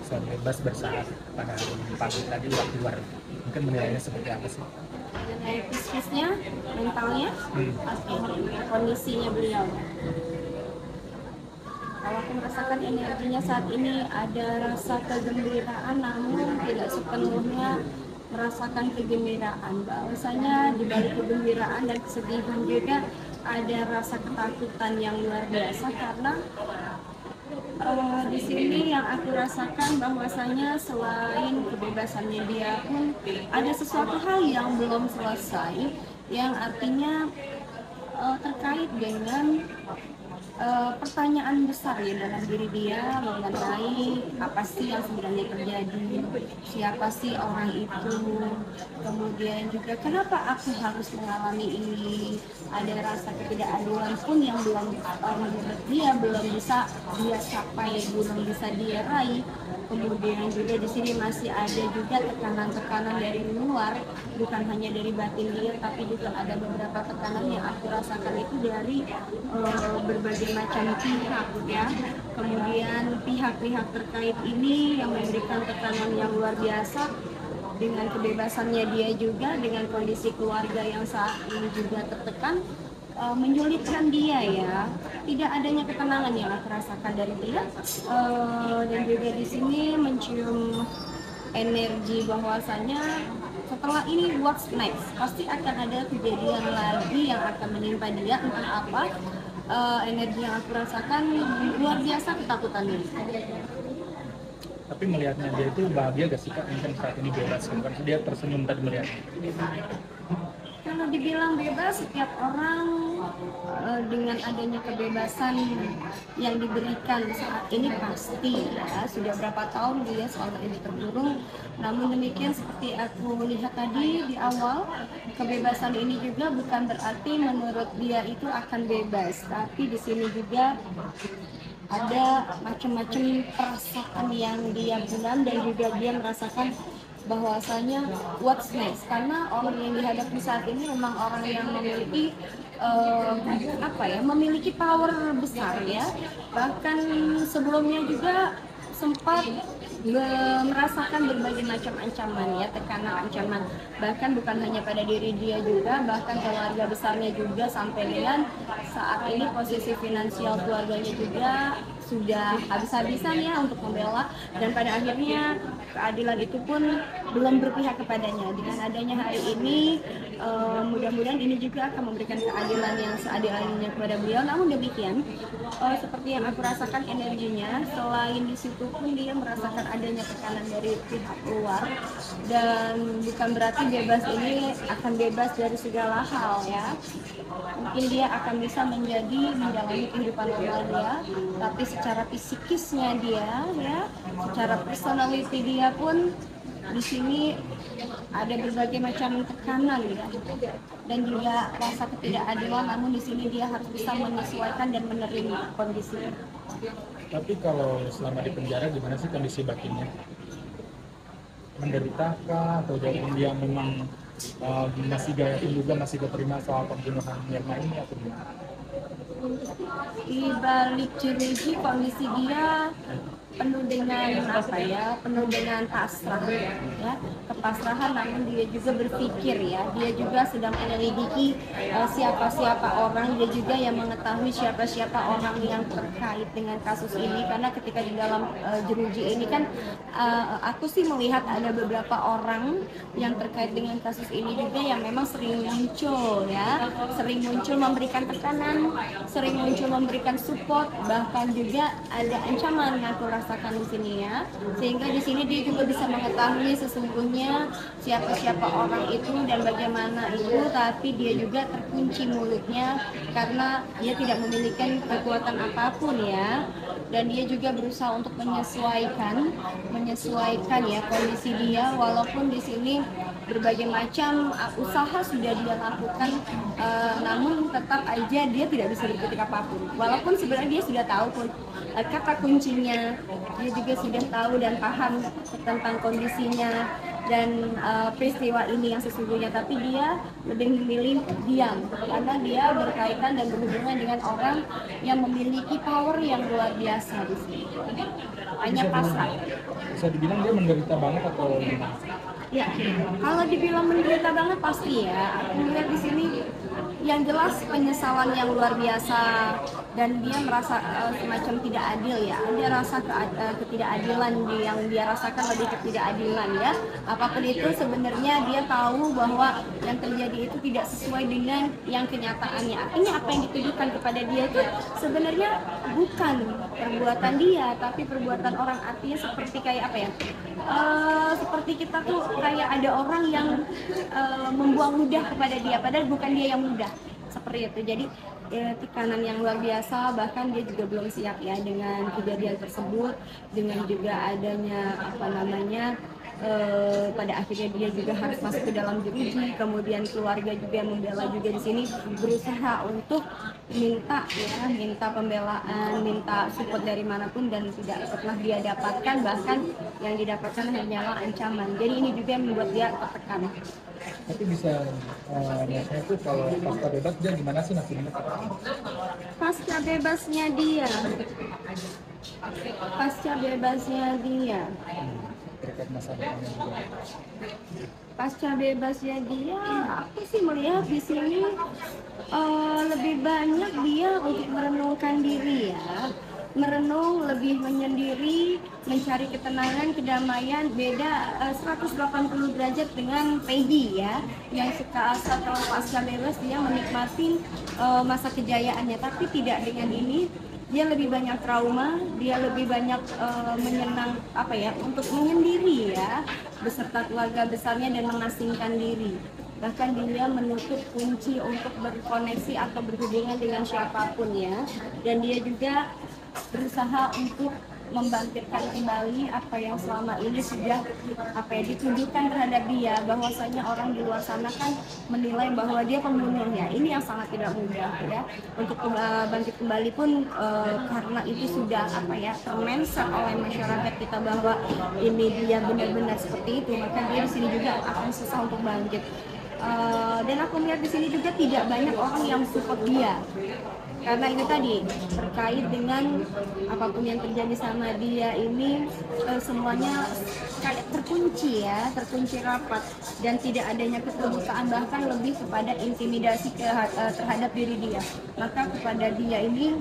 bisa bebas bersaat pada hari pagi tadi waktu luar. Mungkin menilainya seperti apa sih? Mengenai fisiknya, mentalnya, oke, kondisinya beliau. Kalau aku merasakan energinya saat ini ada rasa kegembiraan, namun tidak sepenuhnya merasakan kegembiraan. Bahwasanya di balik kegembiraan dan kesedihan juga ada rasa ketakutan yang luar biasa karena di sini yang aku rasakan bahwasanya selain kebebasannya dia pun ada sesuatu hal yang belum selesai, yang artinya terkait dengan pertanyaan besar ya dalam diri dia mengenai apa sih yang sebenarnya terjadi, siapa sih orang itu, kemudian juga kenapa aku harus mengalami ini, ada rasa ketidakadilan pun yang belum menurut dia belum bisa dia capai, belum bisa dia raih. Kemudian juga di sini masih ada juga tekanan-tekanan dari luar, bukan hanya dari batin dia, tapi juga ada beberapa tekanan yang aku rasakan itu dari berbagai macam pihak ya. Kemudian pihak-pihak terkait ini yang memberikan tekanan yang luar biasa dengan kebebasannya dia juga, dengan kondisi keluarga yang saat ini juga tertekan, menyulitkan dia ya. Tidak adanya ketenangan yang aku rasakan dari dia, dan juga di sini mencium energi bahwasanya setelah ini what's next, pasti akan ada kejadian lagi yang akan menimpa dia, entah apa. Energi yang aku rasakan luar biasa ketakutannya. Tapi melihatnya dia itu bahagia gak sih Kak? Mungkin saat ini bebas kan? Dia tersenyum tadi melihatnya. Kalau dibilang bebas, setiap orang dengan adanya kebebasan yang diberikan saat ini pasti ya, sudah berapa tahun dia selalu ini terkurung. Namun demikian seperti aku lihat tadi di awal, kebebasan ini juga bukan berarti menurut dia itu akan bebas, tapi di sini juga ada macam-macam perasaan yang dia bulan dan juga dia merasakan bahwasanya what's next, karena orang yang dihadapi saat ini memang orang yang memiliki memiliki power besar ya, bahkan sebelumnya juga sempat merasakan berbagai macam ancaman ya, tekanan ancaman, bahkan bukan hanya pada diri dia juga, bahkan keluarga besarnya juga, sampai dengan saat ini posisi finansial keluarganya juga sudah habis-habisan ya untuk membela, dan pada akhirnya keadilan itu pun belum berpihak kepadanya. Dengan adanya hari ini, mudah-mudahan ini juga akan memberikan keadilan yang seadil-adilnya kepada beliau. Namun demikian, seperti yang aku rasakan energinya, selain di situ pun dia merasakan adanya tekanan dari pihak luar, dan bukan berarti bebas ini akan bebas dari segala hal ya. Mungkin dia akan bisa menjalani kehidupan normal dia, tapi secara psikisnya dia ya, secara personality dia pun di sini ada berbagai macam tekanan ya, dan juga rasa ketidakadilan. Namun di sini dia harus bisa menyesuaikan dan menerima kondisinya. Tapi kalau selama di penjara gimana sih kondisi batinnya? Menderita kah atau dia memang masih gaya juga, masih keterima soal pembunuhan Mirna ini atau gimana? Di balik jeruji kondisi dia penuh dengan penuh dengan pasrah ya, kepasrahan. Namun dia juga berpikir ya, dia juga sedang menyelidiki siapa-siapa orang, dia juga yang mengetahui siapa-siapa orang yang terkait dengan kasus ini, karena ketika di dalam jeruji ini kan aku sih melihat ada beberapa orang yang terkait dengan kasus ini juga yang memang sering muncul ya, sering muncul memberikan tekanan, sering muncul memberikan support, bahkan juga ada ancaman yang aku rasakan di sini ya, sehingga di sini dia juga bisa mengetahui sesungguhnya siapa-siapa orang itu dan bagaimana itu, tapi dia juga terkunci mulutnya karena dia tidak memiliki kekuatan apapun ya, dan dia juga berusaha untuk menyesuaikan ya kondisi dia, walaupun di sini berbagai macam usaha sudah dia lakukan, namun tetap aja dia tidak bisa berkutik apapun, walaupun sebenarnya dia sudah tahu pun kata kuncinya, dia juga sudah tahu dan paham tentang kondisinya, dan peristiwa ini yang sesungguhnya, tapi dia lebih memilih diam karena dia berkaitan dan berhubungan dengan orang yang memiliki power yang luar biasa di sini. Hanya pasrah. Bisa dibilang dia menderita banget atau gimana? Ya, kalau dibilang menderita banget pasti ya. Aku melihat di sini yang jelas penyesalan yang luar biasa dan dia merasa semacam tidak adil ya. Dia rasa ketidakadilan yang dia rasakan lebih ketidakadilan ya. Apapun itu sebenarnya dia tahu bahwa yang terjadi itu tidak sesuai dengan yang kenyataannya. Artinya apa yang ditujukan kepada dia itu sebenarnya bukan perbuatan dia, tapi perbuatan orang. Artinya seperti kayak apa ya? Seperti kita tuh kayak ada orang yang membuang ludah kepada dia, padahal bukan dia yang mudah, seperti itu. Jadi tekanan yang luar biasa, bahkan dia juga belum siap ya dengan kejadian tersebut, dengan juga adanya apa namanya pada akhirnya dia juga harus masuk ke dalam jeruji, kemudian keluarga juga yang membela juga di sini berusaha untuk minta pembelaan, minta support dari manapun dan tidak pernah dia dapatkan, bahkan yang didapatkan hanyalah ancaman. Jadi ini juga yang membuat dia tertekan. Tapi bisa biasanya tuh kalau pasca bebas dia gimana sih nasibnya? Pasca bebasnya dia, Terkait masa depannya juga. pasca bebasnya dia, aku sih melihat di sini lebih banyak dia untuk merenungkan diri ya, merenung, lebih menyendiri, mencari ketenangan, kedamaian. Beda 180 derajat dengan Peggy ya, yang setelah pasca bebas dia menikmati masa kejayaannya, tapi tidak dengan ini. Dia lebih banyak trauma, dia lebih banyak untuk menyendiri ya, beserta keluarga besarnya dan mengasingkan diri. Bahkan dia menutup kunci untuk berkoneksi atau berhubungan dengan siapapun ya. Dan dia juga berusaha untuk membangkitkan kembali apa yang selama ini sudah dituduhkan terhadap dia, bahwasanya orang di luar sana kan menilai bahwa dia pembunuhnya. Ini yang sangat tidak mudah ya untuk bangkit kembali pun, karena itu sudah termindset oleh masyarakat kita bahwa ini dia benar-benar seperti itu, maka dia di sini juga akan susah untuk bangkit. Dan aku melihat di sini juga tidak banyak orang yang support dia. Karena ini tadi terkait dengan apapun yang terjadi sama dia ini, semuanya kayak terkunci rapat dan tidak adanya keterbukaan, bahkan lebih kepada intimidasi terhadap diri dia. Maka kepada dia ini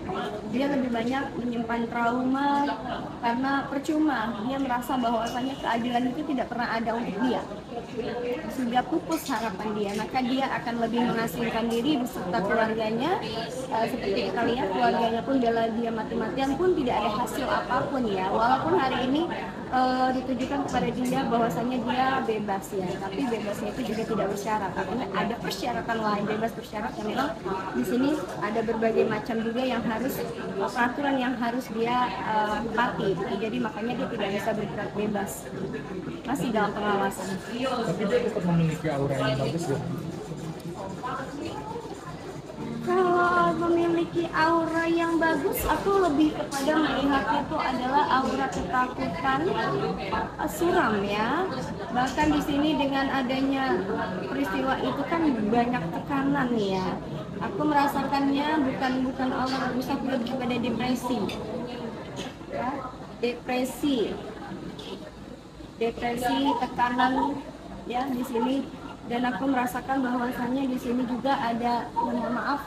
dia lebih banyak menyimpan trauma karena percuma dia merasa bahwasanya keadilan itu tidak pernah ada untuk dia. Sudah pupus harapan dia, maka dia akan lebih mengasingkan diri beserta keluarganya. Seperti kita lihat keluarganya pun bela dia mati-matian pun tidak ada hasil apapun ya, walaupun hari ini ditujukan kepada dia bahwasanya dia bebas ya, tapi bebasnya itu juga tidak bersyarat, karena ada persyaratan lain. Bebas bersyarat yang memang di sini ada berbagai macam juga yang harus peraturan yang harus dia patuhi gitu. Jadi makanya dia tidak bisa bergerak bebas, masih dalam pengawasan. Tapi dia tetap memiliki aura yang bagus ya. Kalau memiliki aura yang bagus, aku lebih kepada melihatnya itu adalah aura ketakutan, suram ya. Bahkan di sini dengan adanya peristiwa itu kan banyak tekanan ya. Aku merasakannya bukan aura bagus, aku lebih kepada depresi. Ya, depresi, tekanan ya di sini. Dan aku merasakan bahwasannya di sini juga ada, mohon maaf,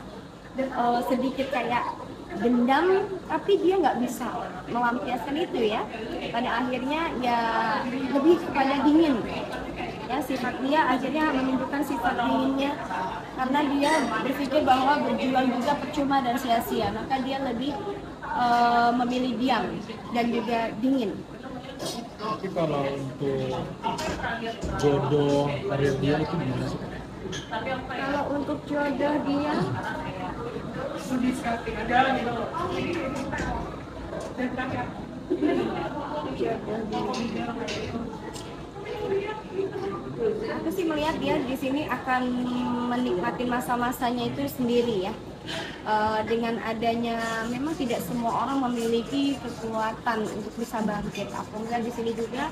sedikit kayak dendam, tapi dia nggak bisa melampiaskan itu ya. Pada akhirnya ya lebih kepada dingin ya, sifat dia akhirnya menunjukkan sifat dinginnya karena dia berpikir bahwa berjuang juga percuma dan sia-sia, maka dia lebih memilih diam dan juga dingin. Tapi kalau untuk jodoh karir dia itu gimana sih? Kalau untuk jodoh dia, aku sih melihat dia di sini akan menikmati masa-masanya itu sendiri ya. dengan adanya memang tidak semua orang memiliki kekuatan untuk bisa bangkit. Aku melihat di sini juga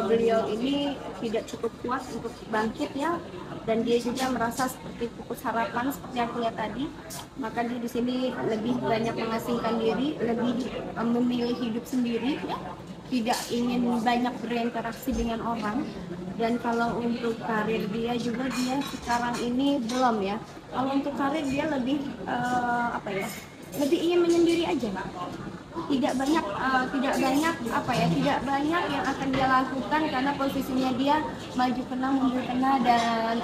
beliau ini tidak cukup kuat untuk bangkit ya, dan dia juga merasa seperti pupus harapan seperti aku lihat tadi. Maka dia di sini lebih banyak mengasingkan diri, lebih memilih hidup sendiri ya, tidak ingin banyak berinteraksi dengan orang. Dan kalau untuk karir dia juga, dia sekarang ini belum ya. Kalau untuk karir dia lebih apa ya, lebih ingin menyendiri aja, tidak banyak tidak banyak yang akan dia lakukan karena posisinya dia maju kena mundur kena dan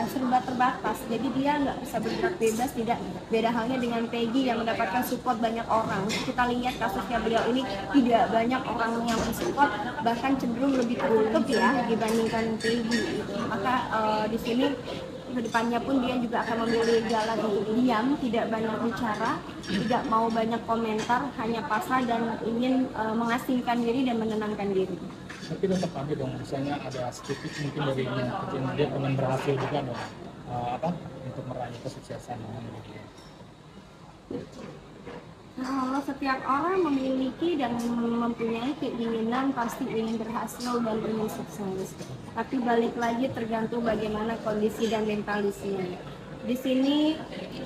serba terbatas. Jadi dia nggak bisa bergerak bebas. Tidak beda halnya dengan Peggy yang mendapatkan support banyak orang. Kita lihat kasusnya beliau ini tidak banyak orang yang mensupport, bahkan cenderung lebih tertutup ya dibandingkan Peggy. Maka di sini kedepannya pun dia juga akan memilih jalan untuk diam, tidak banyak bicara, tidak mau banyak komentar, hanya pasrah dan ingin mengasingkan diri dan menenangkan diri. Tapi tetap ada dong, misalnya ada sedikit mungkin dari dia pengen berhasil juga dong, untuk meraih kesuksesan gitu. Kalau setiap orang memiliki dan mempunyai keinginan pasti ingin berhasil dan ingin sukses. Tapi balik lagi tergantung bagaimana kondisi dan mentalisnya. Di sini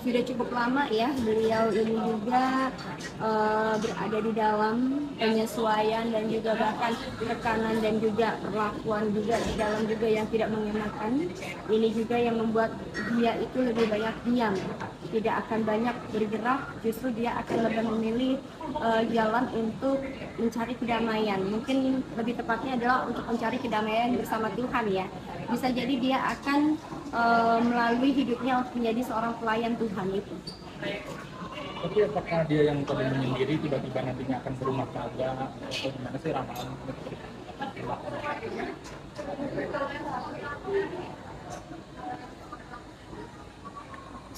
sudah cukup lama ya beliau ini juga berada di dalam penyesuaian dan juga bahkan tekanan dan juga perlakuan juga di dalam juga yang tidak mengenakan. Ini juga yang membuat dia itu lebih banyak diam, tidak akan banyak bergerak, justru dia akan lebih memilih jalan untuk mencari kedamaian. Mungkin lebih tepatnya adalah untuk mencari kedamaian bersama Tuhan ya. Bisa jadi dia akan melalui hidupnya untuk menjadi seorang pelayan Tuhan itu. Tapi apakah dia yang tadi menyendiri tiba-tiba nantinya akan berumah tangga atau gimana sih ramalan?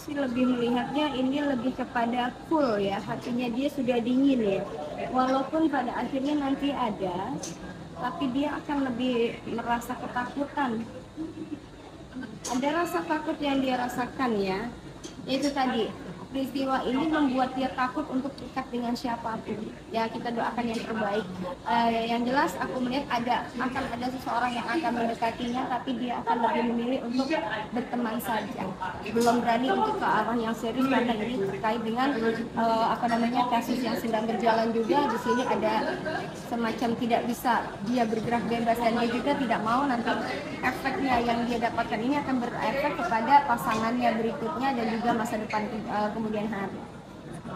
Lebih melihatnya ini lebih kepada cool ya, hatinya dia sudah dingin ya. Walaupun pada akhirnya nanti ada, tapi dia akan lebih merasa ketakutan. Ada rasa takut yang dia rasakan ya, itu tadi peristiwa ini membuat dia takut untuk dekat dengan siapapun. Ya kita doakan yang terbaik. Yang jelas aku melihat akan ada seseorang yang akan mendekatinya, tapi dia akan lebih memilih untuk berteman saja. Belum berani untuk ke arah yang serius karena ini terkait dengan kasus yang sedang berjalan juga. Di sini ada semacam tidak bisa dia bergerak bebas dan dia juga tidak mau nanti efeknya yang dia dapatkan ini akan berefek kepada pasangannya berikutnya dan juga masa depan kemudian hari.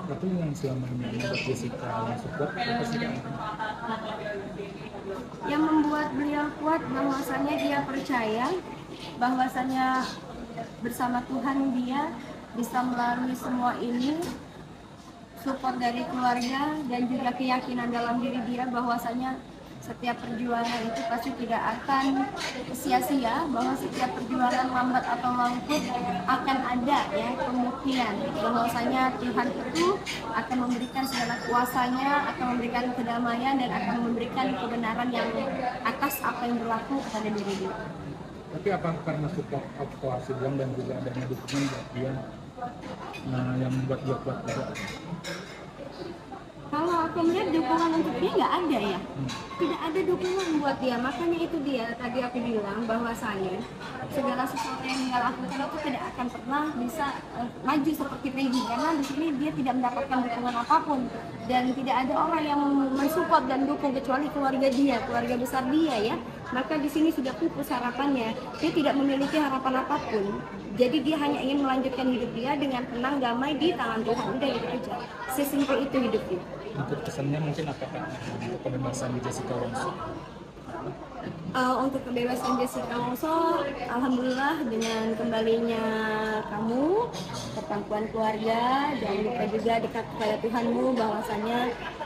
Itu yang selama ini membuat Jessica yang support apa sih? Yang membuat beliau kuat bahwasanya dia percaya bahwasanya bersama Tuhan dia bisa melalui semua ini, support dari keluarga dan juga keyakinan dalam diri dia bahwasanya setiap perjuangan itu pasti tidak akan sia-sia, bahwa setiap perjuangan lambat atau lamput akan ada ya pembuktian bahwasanya Tuhan itu akan memberikan segala kuasanya, akan memberikan kedamaian dan akan memberikan kebenaran yang atas apa yang berlaku pada diri dia. Tapi apa karena support aktuasi dan juga adanya dukungan buat dia yang membuat dia kuat juga? Kalau aku melihat dukungan untuk dia nggak ada ya, tidak ada dukungan buat dia. Makanya itu dia tadi aku bilang bahwasanya segala sesuatu yang dia lakukan itu tidak akan pernah bisa maju seperti Peggy, karena di sini dia tidak mendapatkan dukungan apapun dan tidak ada orang yang mensupport dan dukung kecuali keluarga dia, keluarga besar dia ya. Maka di sini sudah pupus harapannya, dia tidak memiliki harapan apapun. Jadi dia hanya ingin melanjutkan hidup dia dengan tenang, damai di tangan Tuhan. Udah gitu aja, sesimpel itu hidupnya. Untuk kesannya mungkin apakah untuk kebebasan Jessica Wongso? Untuk kebebasan Jessica Wongso, alhamdulillah dengan kembalinya kamu, pertemuan keluarga, jangan lupa juga dekat kepada Tuhanmu, bahwasanya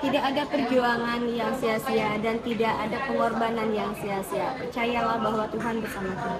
tidak ada perjuangan yang sia-sia dan tidak ada pengorbanan yang sia-sia. Percayalah bahwa Tuhan bersama kita.